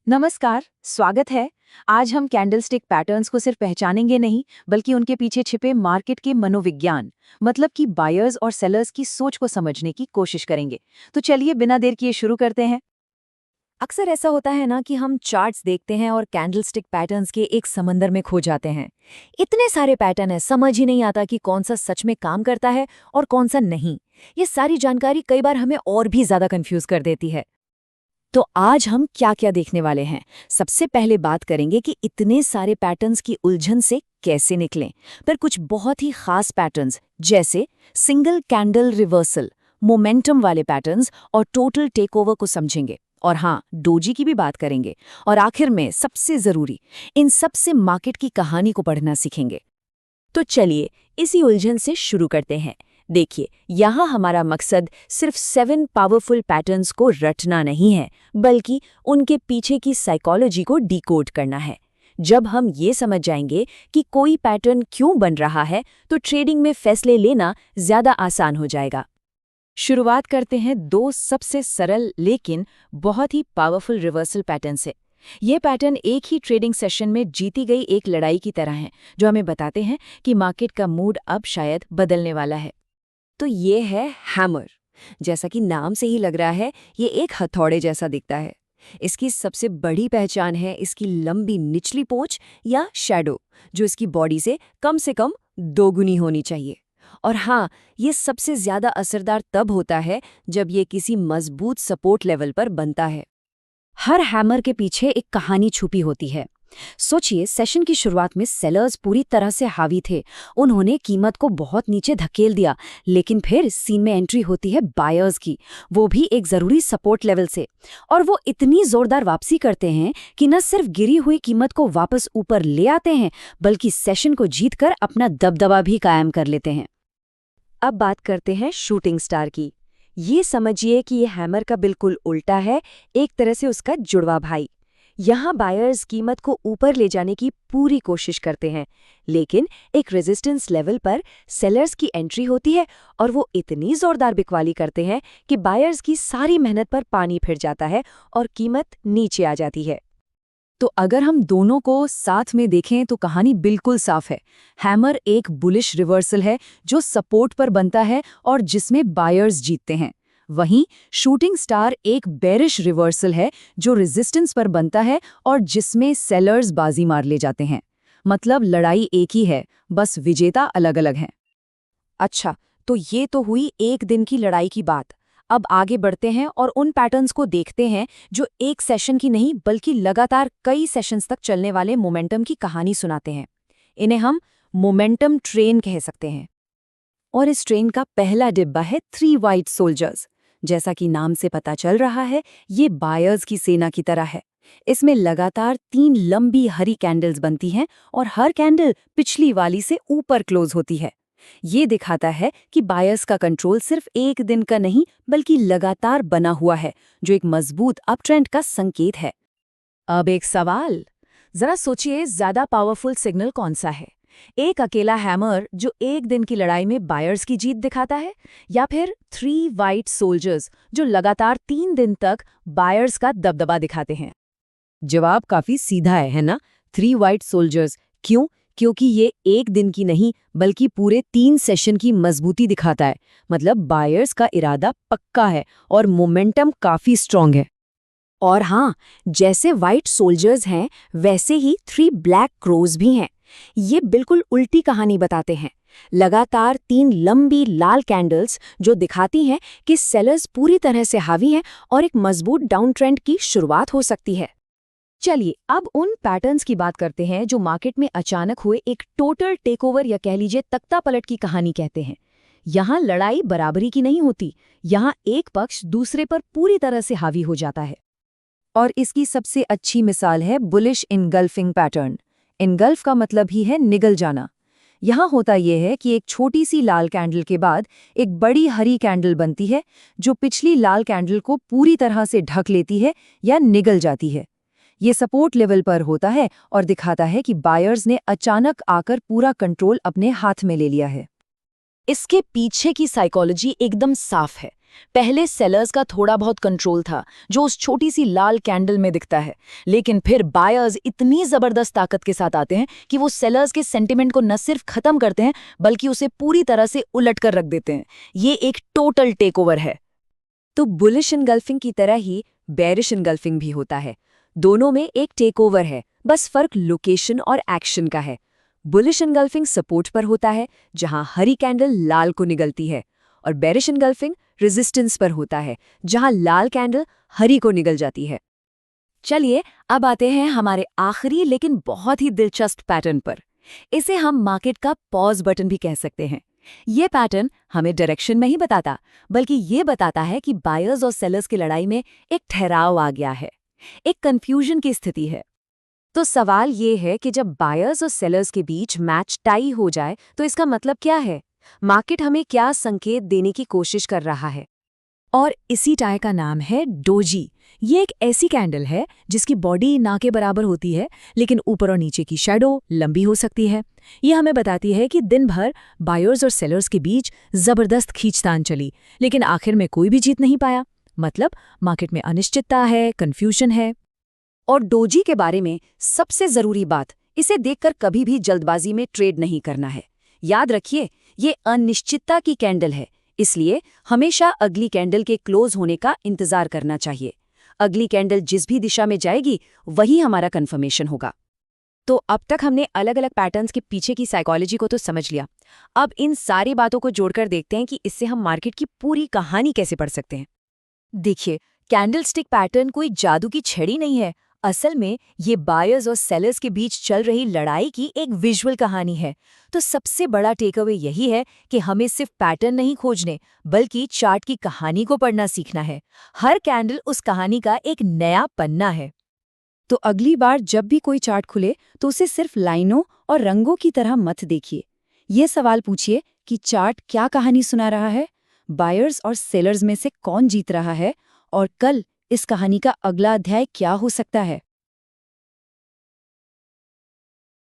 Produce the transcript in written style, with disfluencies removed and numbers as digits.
नमस्कार, स्वागत है। आज हम कैंडलस्टिक पैटर्न्स को सिर्फ पहचानेंगे नहीं, बल्कि उनके पीछे छिपे मार्केट के मनोविज्ञान, मतलब कि बायर्स और सेलर्स की सोच को समझने की कोशिश करेंगे। तो चलिए बिना देर किए शुरू करते हैं। अक्सर ऐसा होता है ना कि हम चार्ट्स देखते हैं और कैंडलस्टिक पैटर्न्स के एक समंदर में खो जाते हैं। इतने सारे पैटर्न है, समझ ही नहीं आता कि कौन सा सच में काम करता है और कौन सा नहीं। ये सारी जानकारी कई बार हमें और भी ज्यादा कंफ्यूज कर देती है। तो आज हम क्या क्या देखने वाले हैं। सबसे पहले बात करेंगे कि इतने सारे पैटर्न्स की उलझन से कैसे निकलें। पर कुछ बहुत ही खास पैटर्न्स जैसे सिंगल कैंडल रिवर्सल, मोमेंटम वाले पैटर्न्स और टोटल टेकओवर को समझेंगे। और हाँ, डोजी की भी बात करेंगे। और आखिर में सबसे जरूरी, इन सबसे मार्केट की कहानी को पढ़ना सीखेंगे। तो चलिए इसी उलझन से शुरू करते हैं। देखिए, यहाँ हमारा मकसद सिर्फ 7 पावरफुल पैटर्न्स को रटना नहीं है, बल्कि उनके पीछे की साइकोलॉजी को डिकोड करना है। जब हम ये समझ जाएंगे कि कोई पैटर्न क्यों बन रहा है, तो ट्रेडिंग में फैसले लेना ज्यादा आसान हो जाएगा। शुरुआत करते हैं दो सबसे सरल लेकिन बहुत ही पावरफुल रिवर्सल पैटर्न से। ये पैटर्न एक ही ट्रेडिंग सेशन में जीती गई एक लड़ाई की तरह हैं, जो हमें बताते हैं कि मार्केट का मूड अब शायद बदलने वाला है। तो ये है हैमर। जैसा कि नाम से ही लग रहा है, ये एक हथौड़े जैसा दिखता है। इसकी सबसे बड़ी पहचान है इसकी लंबी निचली पोंछ या शैडो, जो इसकी बॉडी से कम दोगुनी होनी चाहिए। और हाँ, ये सबसे ज्यादा असरदार तब होता है जब ये किसी मजबूत सपोर्ट लेवल पर बनता है। हर हैमर के पीछे एक कहानी छुपी होती है। सोचिए, सेशन की शुरुआत में सेलर्स पूरी तरह से हावी थे। उन्होंने कीमत को बहुत नीचे धकेल दिया, लेकिन फिर सीन में एंट्री होती है बायर्स की, वो भी एक जरूरी सपोर्ट लेवल से। और वो इतनी जोरदार वापसी करते हैं कि न सिर्फ गिरी हुई कीमत को वापस ऊपर ले आते हैं, बल्कि सेशन को जीतकर अपना दबदबा भी कायम कर लेते हैं। अब बात करते हैं शूटिंग स्टार की। ये समझिए कि ये हैमर का बिल्कुल उल्टा है, एक तरह से उसका जुड़वा भाई। यहाँ बायर्स कीमत को ऊपर ले जाने की पूरी कोशिश करते हैं, लेकिन एक रेजिस्टेंस लेवल पर सेलर्स की एंट्री होती है और वो इतनी जोरदार बिकवाली करते हैं कि बायर्स की सारी मेहनत पर पानी फिर जाता है और कीमत नीचे आ जाती है। तो अगर हम दोनों को साथ में देखें तो कहानी बिल्कुल साफ है। हैमर एक बुलिश रिवर्सल है जो सपोर्ट पर बनता है और जिसमें बायर्स जीतते हैं। वहीं शूटिंग स्टार एक बेरिश रिवर्सल है जो रेजिस्टेंस पर बनता है और जिसमें सेलर्स बाजी मार ले जाते हैं। मतलब लड़ाई एक ही है, बस विजेता अलग-अलग हैं। अच्छा, तो ये तो हुई एक दिन की लड़ाई की बात। अब आगे बढ़ते हैं और उन पैटर्न्स को देखते हैं जो एक सेशन की नहीं बल्कि लगातार कई सेशंस तक चलने वाले मोमेंटम की कहानी सुनाते हैं। इन्हें हम मोमेंटम ट्रेन कह सकते हैं। और इस ट्रेन का पहला डिब्बा है 3 वाइट सोल्जर्स। जैसा कि नाम से पता चल रहा है, ये बायर्स की सेना की तरह है। इसमें लगातार 3 लंबी हरी कैंडल्स बनती हैं और हर कैंडल पिछली वाली से ऊपर क्लोज होती है। ये दिखाता है कि बायर्स का कंट्रोल सिर्फ एक दिन का नहीं बल्कि लगातार बना हुआ है, जो एक मजबूत अपट्रेंड का संकेत है। अब एक सवाल, जरा सोचिए, ज्यादा पावरफुल सिग्नल कौन सा है? एक अकेला हैमर जो एक दिन की लड़ाई में बायर्स की जीत दिखाता है, या फिर 3 वाइट सोल्जर्स जो लगातार 3 दिन तक बायर्स का दबदबा दिखाते हैं? जवाब काफी सीधा है ना? 3 वाइट सोल्जर्स। क्यों? क्योंकि ये एक दिन की नहीं बल्कि पूरे 3 सेशन की मजबूती दिखाता है। मतलब बायर्स का इरादा पक्का है और मोमेंटम काफी स्ट्रांग है। और हाँ, जैसे व्हाइट सोल्जर्स हैं, वैसे ही 3 ब्लैक क्रोज भी हैं। ये बिल्कुल उल्टी कहानी बताते हैं। लगातार 3 लंबी लाल कैंडल्स जो दिखाती हैं कि सेलर्स पूरी तरह से हावी हैं और एक मजबूत डाउन ट्रेंड की शुरुआत हो सकती है। चलिए अब उन पैटर्न्स की बात करते हैं जो मार्केट में अचानक हुए एक टोटल टेकओवर या कह लीजिए तख्ता पलट की कहानी कहते हैं। यहाँ लड़ाई बराबरी की नहीं होती, यहाँ एक पक्ष दूसरे पर पूरी तरह से हावी हो जाता है। और इसकी सबसे अच्छी मिसाल है बुलिश इनगल्फिंग पैटर्न। इनगल्फ का मतलब ही है निगल जाना। यहाँ होता यह है कि एक छोटी सी लाल कैंडल के बाद एक बड़ी हरी कैंडल बनती है जो पिछली लाल कैंडल को पूरी तरह से ढक लेती है या निगल जाती है। ये सपोर्ट लेवल पर होता है और दिखाता है कि बायर्स ने अचानक आकर पूरा कंट्रोल अपने हाथ में ले लिया है। इसके पीछे की साइकोलॉजी एकदम साफ है। पहले सेलर्स का थोड़ा बहुत कंट्रोल था, जो उस छोटी सी लाल कैंडल में दिखता है, लेकिन फिर बायर्स इतनी जबरदस्त ताकत के साथ आते हैं कि वो सेलर्स के सेंटिमेंट को न सिर्फ खत्म करते हैं बल्कि उसे पूरी तरह से उलट कर रख देते हैं। ये एक टोटल टेकओवर है। तो बुलिश इनगल्फिंग की तरह ही बेरिश इनगल्फिंग भी होता है। दोनों में एक टेकओवर है, बस फर्क लोकेशन और एक्शन का है। बुलिश इनगल्फिंग सपोर्ट पर होता है, जहां हरी कैंडल लाल को निगलती है, और बेरिश इनगल्फिंग रेजिस्टेंस पर होता है, जहां लाल कैंडल हरी को निगल जाती है। चलिए अब आते हैं हमारे आखिरी लेकिन बहुत ही दिलचस्प पैटर्न पर। इसे हम मार्केट का पॉज बटन भी कह सकते हैं। ये पैटर्न हमें डायरेक्शन नहीं बताता, बल्कि ये बताता है कि बायर्स और सेलर्स की लड़ाई में एक ठहराव आ गया है, एक कंफ्यूजन की स्थिति है। तो सवाल ये है कि जब बायर्स और सेलर्स के बीच मैच टाई हो जाए तो इसका मतलब क्या है? मार्केट हमें क्या संकेत देने की कोशिश कर रहा है? और इसी टाई का नाम है डोजी। ये एक ऐसी कैंडल है जिसकी बॉडी ना के बराबर होती है, लेकिन ऊपर और नीचे की शैडो लंबी हो सकती है। ये हमें बताती है कि दिन भर बायर्स और सेलर्स के बीच जबरदस्त खींचतान चली, लेकिन आखिर में कोई भी जीत नहीं पाया। मतलब मार्केट में अनिश्चितता है, कंफ्यूजन है। और डोजी के बारे में सबसे जरूरी बात, इसे देखकर कभी भी जल्दबाजी में ट्रेड नहीं करना है। याद रखिए, ये अनिश्चितता की कैंडल है, इसलिए हमेशा अगली कैंडल के क्लोज होने का इंतजार करना चाहिए। अगली कैंडल जिस भी दिशा में जाएगी वही हमारा कंफर्मेशन होगा। तो अब तक हमने अलग अलग पैटर्न्स के पीछे की साइकोलॉजी को तो समझ लिया। अब इन सारी बातों को जोड़कर देखते हैं कि इससे हम मार्केट की पूरी कहानी कैसे पढ़ सकते हैं। देखिए, कैंडलस्टिक पैटर्न कोई जादू की छड़ी नहीं है। असल में ये बायर्स और सेलर्स के बीच चल रही लड़ाई की एक विजुअल कहानी है। तो सबसे बड़ा टेकअवे यही है कि हमें सिर्फ पैटर्न नहीं खोजने, बल्कि चार्ट की कहानी को पढ़ना सीखना है। हर कैंडल उस कहानी का एक नया पन्ना है। तो अगली बार जब भी कोई चार्ट खुले तो उसे सिर्फ लाइनों और रंगों की तरह मत देखिए। ये सवाल पूछिए कि चार्ट क्या कहानी सुना रहा है, बायर्स और सेलर्स में से कौन जीत रहा है, और कल इस कहानी का अगला अध्याय क्या हो सकता है।